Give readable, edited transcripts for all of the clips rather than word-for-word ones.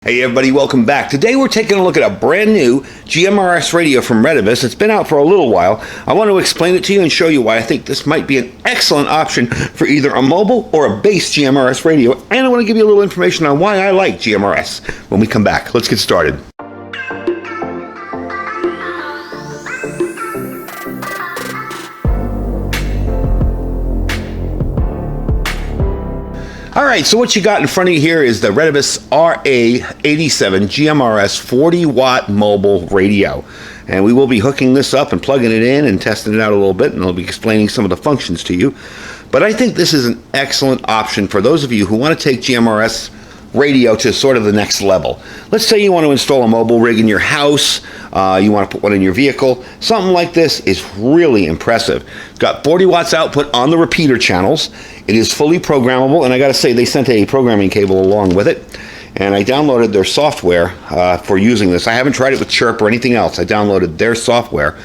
Hey everybody, welcome back. Today we're taking a look at a brand new GMRS radio from Retevis. It's been out for a little while. I want to explain it to you and show you why I think this might be an excellent option for either a mobile or a base GMRS radio. And I want to give you a little information on why I like GMRS when we come back. Let's get started. Alright, so what you got in front of you here is the Retevis RA87 GMRS 40 watt mobile radio. And we will be hooking this up and plugging it in and testing it out a little bit, and I'll be explaining some of the functions to you. But I think this is an excellent option for those of you who want to take GMRS radio to sort of the next level. Let's say you want to install a mobile rig in your house, you want to put one in your vehicle. Something like this is really impressive. It's got 40 watts output on the repeater channels. It is fully programmable, and I got to say they sent a programming cable along with it. And I downloaded their software for using this. I haven't tried it with Chirp or anything else. I downloaded their software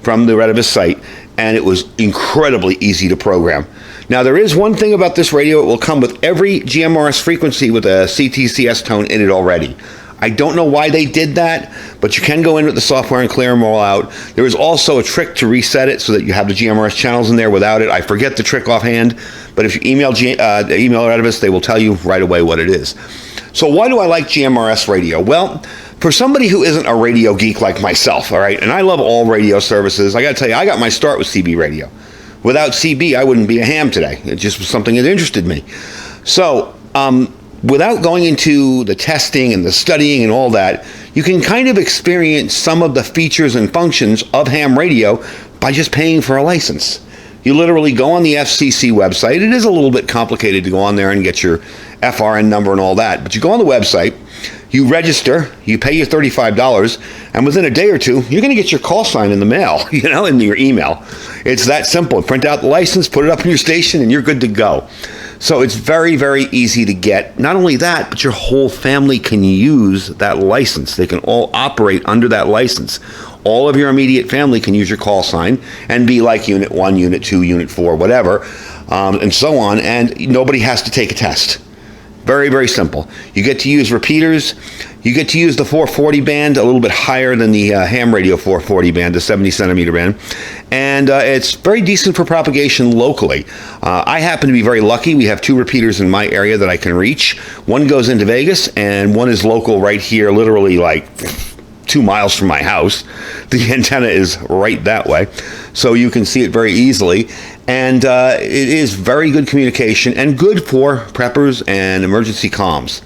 from the Retevis site, and it was incredibly easy to program. Now, there is one thing about this radio. It will come with every GMRS frequency with a CTCS tone in it already. I don't know why they did that, but you can go in with the software and clear them all out. There is also a trick to reset it so that you have the GMRS channels in there without it. I forget the trick offhand, but if you email Retevis, they will tell you right away what it is. So why do I like GMRS radio? Well, for somebody who isn't a radio geek like myself, all right, and I love all radio services, I got to tell you, I got my start with CB radio. Without CB, I wouldn't be a ham today. It just was something that interested me. So, without going into the testing and the studying and all that, you can kind of experience some of the features and functions of ham radio by just paying for a license. You literally go on the FCC website. It is a little bit complicated to go on there and get your FRN number and all that, but you go on the website, you register, you pay your $35, and within a day or two, you're going to get your call sign in the mail, in your email. It's that simple. Print out the license, put it up in your station, and you're good to go. So it's very, very easy to get. Not only that, but your whole family can use that license. They can all operate under that license. All of your immediate family can use your call sign and be like Unit 1, Unit 2, Unit 4, whatever, and so on, and nobody has to take a test. Very, very simple. You get to use repeaters. You get to use the 440 band, a little bit higher than the ham radio 440 band, the 70 centimeter band. And it's very decent for propagation locally. I happen to be very lucky. We have 2 repeaters in my area that I can reach. One goes into Vegas, and one is local right here, literally like 2 miles from my house. The antenna is right that way, so you can see it very easily. And it is very good communication and good for preppers and emergency comms.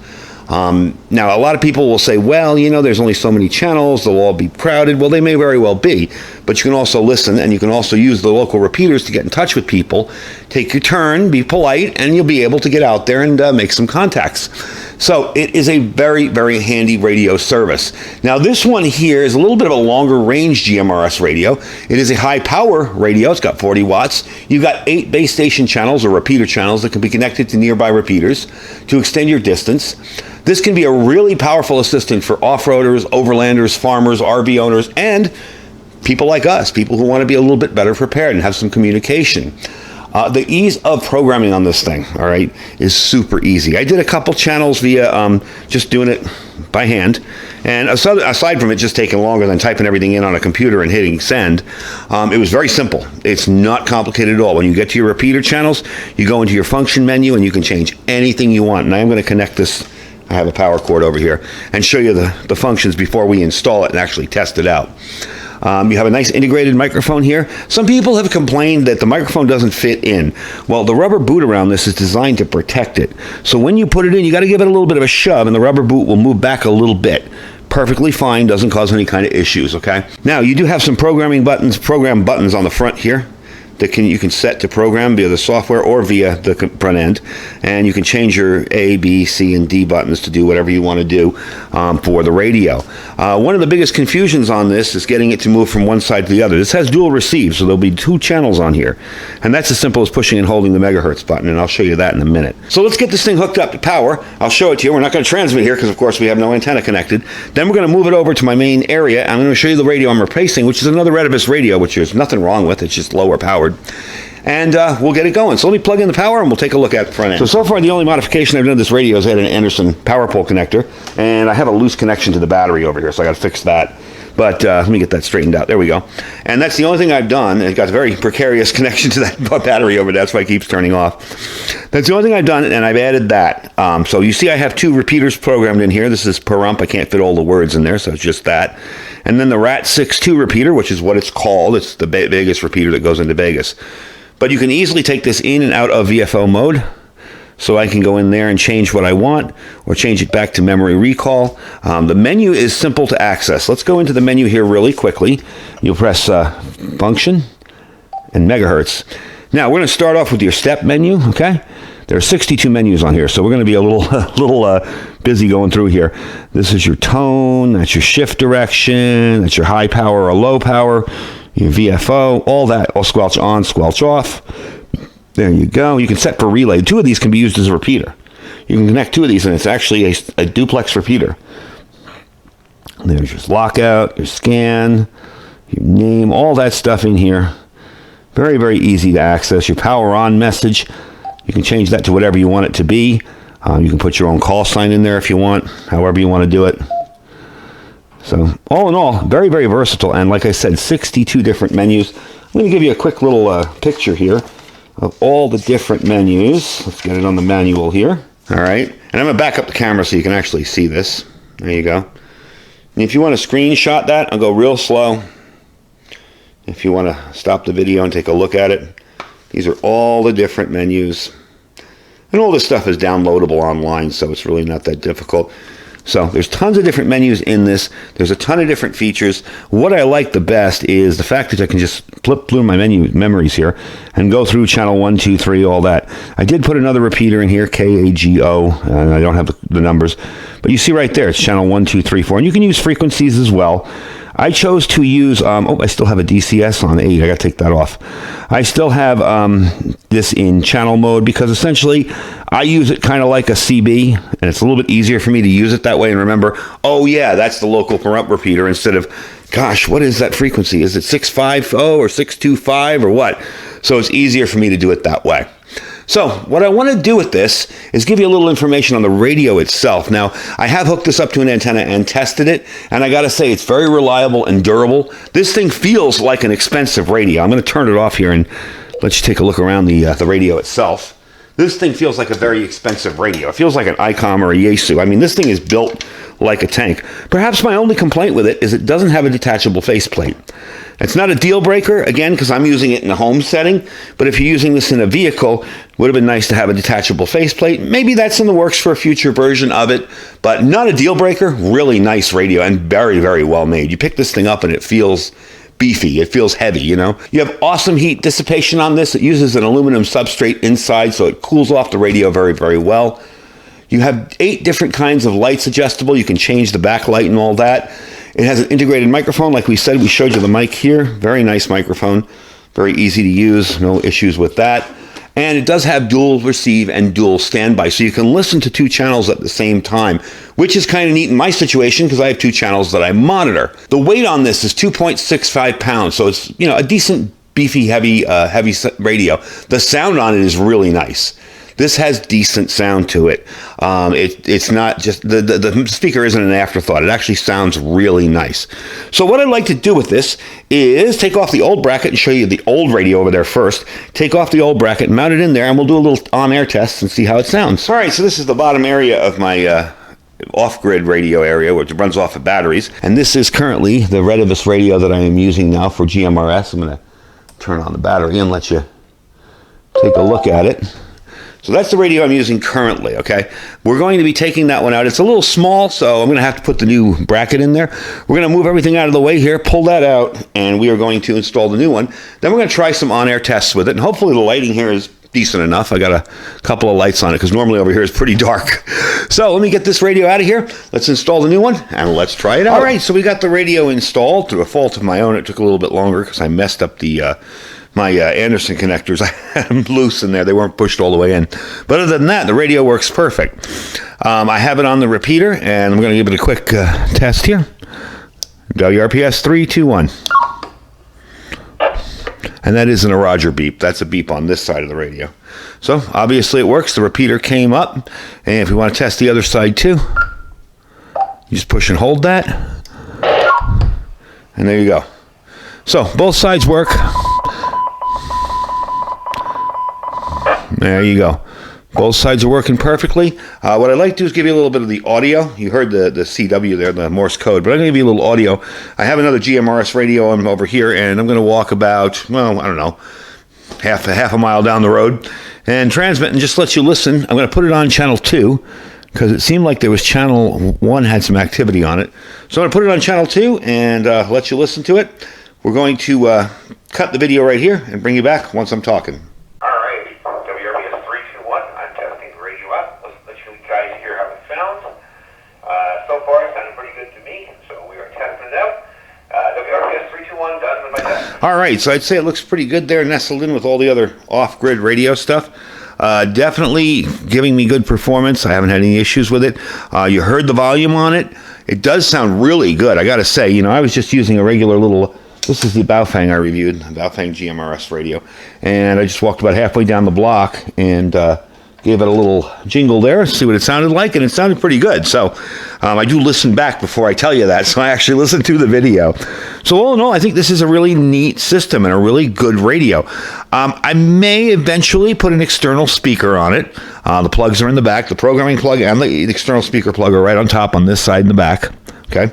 Now, a lot of people will say, well, there's only so many channels, they'll all be crowded. Well, they may very well be, but you can also listen, and you can also use the local repeaters to get in touch with people. Take your turn, be polite, and you'll be able to get out there and make some contacts. So it is a very, very handy radio service. Now, this one here is a little bit of a longer range GMRS radio. It is a high power radio. It's got 40 watts. You've got 8 base station channels or repeater channels that can be connected to nearby repeaters to extend your distance. This can be a really powerful assistant for off-roaders, overlanders, farmers, RV owners, and people like us, people who want to be a little bit better prepared and have some communication. The ease of programming on this thing, all right, is super easy. I did a couple channels via just doing it by hand, and aside from it just taking longer than typing everything in on a computer and hitting send, it was very simple. It's not complicated at all. When you get to your repeater channels, you go into your function menu and you can change anything you want. And I'm going to connect this. I have a power cord over here and show you the functions before we install it and actually test it out. You have a nice integrated microphone here. Some people have complained that the microphone doesn't fit in. Well, the rubber boot around this is designed to protect it. So when you put it in, you got to give it a little bit of a shove, and the rubber boot will move back a little bit. Perfectly fine, doesn't cause any kind of issues, okay? Now, you do have some program buttons on the front here that you can set to program via the software or via the front end, and you can change your A, B, C, and D buttons to do whatever you want to do for the radio. One of the biggest confusions on this is getting it to move from one side to the other. This has dual receive, so there'll be 2 channels on here, and that's as simple as pushing and holding the megahertz button, and I'll show you that in a minute. So let's get this thing hooked up to power. I'll show it to you. We're not going to transmit here because, of course, we have no antenna connected. Then we're going to move it over to my main area. I'm going to show you the radio I'm replacing, which is another Retevis radio, which there's nothing wrong with. It's just lower powered. and we'll get it going. So let me plug in the power and we'll take a look at the front end. So far the only modification I've done to this radio is add an Anderson power pole connector, and I have a loose connection to the battery over here, so I got to fix that. But let me get that straightened out. There we go. And that's the only thing I've done. It got a very precarious connection to that battery over there. That's why it keeps turning off. That's the only thing I've done, and I've added that. So you see I have 2 repeaters programmed in here. This is per ump. I can't fit all the words in there, so it's just that. And then the RAT62 repeater, which is what it's called. It's the Vegas repeater that goes into Vegas. But you can easily take this in and out of VFO mode. So I can go in there and change what I want, or change it back to memory recall. The menu is simple to access. Let's go into the menu here really quickly. You'll press function and megahertz. Now we're going to start off with your step menu. Okay, there are 62 menus on here, so we're going to be a little busy going through here. This is your tone. That's your shift direction. That's your high power or low power. Your VFO. All that. All squelch on, squelch off. There you go. You can set for relay. 2 of these can be used as a repeater. You can connect 2 of these, and it's actually a duplex repeater. There's your lockout, your scan, your name, all that stuff in here. Very, very easy to access. Your power on message, you can change that to whatever you want it to be. You can put your own call sign in there if you want, however you want to do it. So all in all, very, very versatile. And like I said, 62 different menus. I'm going to give you a quick little picture here of all the different menus. Let's get it on the manual here. All right. And I'm going to back up the camera so you can actually see this. There you go. And if you want to screenshot that, I'll go real slow. If you want to stop the video and take a look at it, these are all the different menus. And all this stuff is downloadable online, so it's really not that difficult. So there's tons of different menus in this. There's a ton of different features. What I like the best is the fact that I can just flip through my memories here and go through channel 1, 2, 3, all that. I did put another repeater in here, KAGO, and I don't have the numbers. But you see right there, it's channel 1, 2, 3, 4. And you can use frequencies as well. I chose to use, I still have a DCS on 8. I got to take that off. I still have this in channel mode because essentially I use it kind of like a CB, and it's a little bit easier for me to use it that way and remember, oh yeah, that's the local per ump repeater, instead of, gosh, what is that frequency? Is it 650 or 625 or what? So it's easier for me to do it that way. So what I want to do with this is give you a little information on the radio itself. Now, I have hooked this up to an antenna and tested it, and I got to say it's very reliable and durable. This thing feels like an expensive radio. I'm going to turn it off here and let you take a look around the radio itself. This thing feels like a very expensive radio. It feels like an ICOM or a Yaesu. I mean, this thing is built like a tank. Perhaps my only complaint with it is it doesn't have a detachable faceplate. It's not a deal breaker, again, because I'm using it in a home setting, but if you're using this in a vehicle, it would have been nice to have a detachable faceplate. Maybe that's in the works for a future version of it, but not a deal breaker. Really nice radio and very, very well made. You pick this thing up and it feels beefy. It feels heavy, you know. You have awesome heat dissipation on this. It uses an aluminum substrate inside, so it cools off the radio very, very well. You have 8 different kinds of lights adjustable. You can change the backlight and all that. It has an integrated microphone. Like we said, we showed you the mic here. Very nice microphone. Very easy to use. No issues with that. And it does have dual receive and dual standby. So you can listen to 2 channels at the same time, which is kind of neat in my situation because I have 2 channels that I monitor. The weight on this is 2.65 pounds. So it's, you know, a decent, beefy, heavy radio. The sound on it is really nice. This has decent sound to it. It's not just, the speaker isn't an afterthought. It actually sounds really nice. So what I'd like to do with this is take off the old bracket and show you the old radio over there first. Take off the old bracket, mount it in there, and we'll do a little on-air test and see how it sounds. All right, so this is the bottom area of my off-grid radio area, which runs off of batteries. And this is currently the Retevis radio that I am using now for GMRS. I'm going to turn on the battery and let you take a look at it. So that's the radio I'm using currently, okay? We're going to be taking that one out. It's a little small, so I'm going to have to put the new bracket in there. We're going to move everything out of the way here, pull that out, and we are going to install the new one. Then we're going to try some on-air tests with it, and hopefully the lighting here is decent enough. I got a couple of lights on it, because normally over here it's pretty dark. So let me get this radio out of here. Let's install the new one, and let's try it out. All right, so we got the radio installed. Through a fault of my own, it took a little bit longer, because I messed up the my Anderson connectors. I had them loose in there. They weren't pushed all the way in. But other than that, the radio works perfect. I have it on the repeater, and I'm going to give it a quick test here. WRPS 3, 2, 1. and that isn't a Roger beep. That's a beep on this side of the radio. So obviously it works. The repeater came up, and if we want to test the other side too, you just push and hold that, and there you go. So both sides work. There you go. Both sides are working perfectly. What I'd like to do is give you a little bit of the audio. You heard the CW there, the Morse code, but I'm going to give you a little audio. I have another GMRS radio over here, and I'm going to walk about, well, I don't know, half a mile down the road and transmit and just let you listen. I'm going to put it on channel 2 because it seemed like there was channel 1 had some activity on it. So I'm going to put it on channel 2 and let you listen to it. We're going to cut the video right here and bring you back once I'm talking. So far, it's sounding pretty good to me, so we are testing it out. WRPS 321 done with my test. All right, so I'd say it looks pretty good there, nestled in with all the other off-grid radio stuff. Definitely giving me good performance. I haven't had any issues with it. You heard the volume on it. It does sound really good. I got to say, I was just using a regular little, this is the Baofeng I reviewed, the Baofeng GMRS radio, and I just walked about halfway down the block and gave it a little jingle there, see what it sounded like, and it sounded pretty good. So I do listen back before I tell you that, so I actually listened to the video. So all in all, I think this is a really neat system and a really good radio. I may eventually put an external speaker on it. The plugs are in the back. The programming plug and the external speaker plug are right on top on this side in the back. Okay.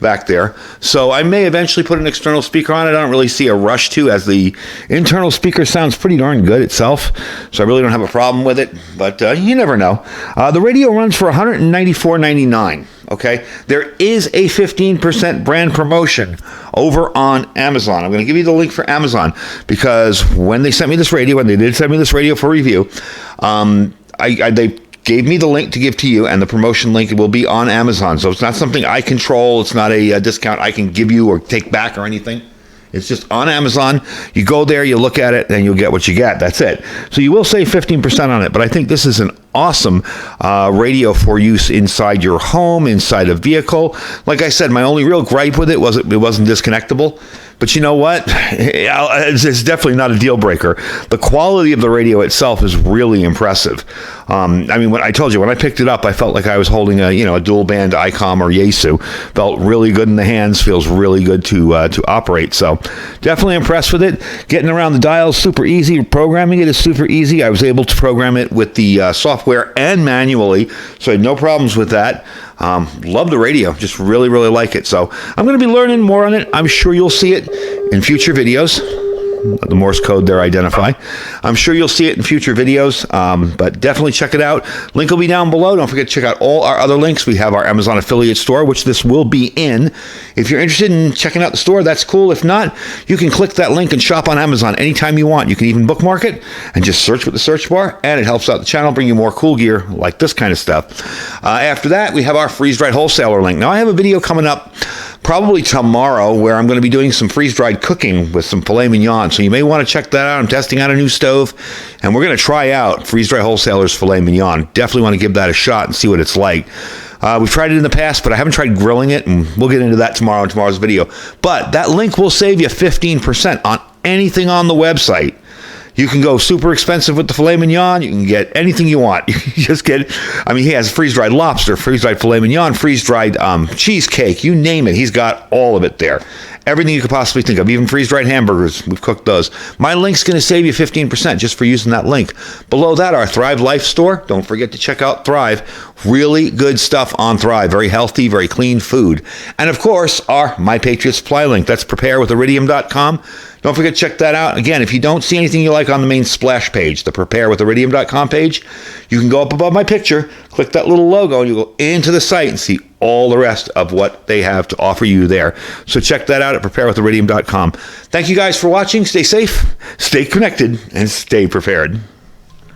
Back there. So I may eventually put an external speaker on it. I don't really see a rush to, as the internal speaker sounds pretty darn good itself. So I really don't have a problem with it, but you never know. The radio runs for $194.99. Okay. There is a 15% brand promotion over on Amazon. I'm going to give you the link for Amazon because when they sent me this radio, and they did send me this radio for review, they gave me the link to give to you, and the promotion link will be on Amazon. So it's not something I control. It's not a discount I can give you or take back or anything. It's just on Amazon. You go there, you look at it, and you'll get what you get. That's it. So you will save 15% on it, but I think this is an awesome radio for use inside your home, inside a vehicle. Like I said, my only real gripe with it was it wasn't disconnectable. But you know what? It's definitely not a deal breaker. The quality of the radio itself is really impressive. When I told you, when I picked it up, I felt like I was holding a dual band ICOM or Yaesu. Felt really good in the hands. Feels really good to operate. So definitely impressed with it. Getting around the dials super easy. Programming it is super easy. I was able to program it with the software and manually, so I had no problems with that. Love the radio. Just really, really like it. So I'm going to be learning more on it. I'm sure you'll see it in future videos. The Morse code there, identify. I'm sure you'll see it in future videos, but definitely check it out. Link will be down below. Don't forget to check out all our other links. We have our Amazon affiliate store, which this will be in. If you're interested in checking out the store, that's cool. If not, you can click that link and shop on Amazon anytime you want. You can even bookmark it and just search with the search bar, and it helps out the channel, bring you more cool gear like this kind of stuff. After that, we have our freeze-dried wholesaler link. Now, I have a video coming up probably tomorrow where I'm going to be doing some freeze-dried cooking with some filet mignon. So you may want to check that out. I'm testing out a new stove, and we're going to try out Freeze-Dry Wholesaler's filet mignon. Definitely want to give that a shot and see what it's like. We've tried it in the past, but I haven't tried grilling it, and we'll get into that tomorrow in tomorrow's video. But that link will save you 15% on anything on the website. You can go super expensive with the filet mignon. You can get anything you want. You can just get, he has freeze-dried lobster, freeze-dried filet mignon, freeze-dried cheesecake, you name it. He's got all of it there. Everything you could possibly think of, even freeze-dried hamburgers. We've cooked those. My link's going to save you 15% just for using that link. Below that, our Thrive Life store. Don't forget to check out Thrive. Really good stuff on Thrive. Very healthy, very clean food. And of course, our My Patriot Supply link. That's preparewithiridium.com. Don't forget to check that out. Again, if you don't see anything you like on the main splash page, the preparewithiridium.com page, you can go up above my picture, click that little logo, and you go into the site and see all the rest of what they have to offer you there. So check that out at preparewithiridium.com. Thank you guys for watching. Stay safe, stay connected, and stay prepared.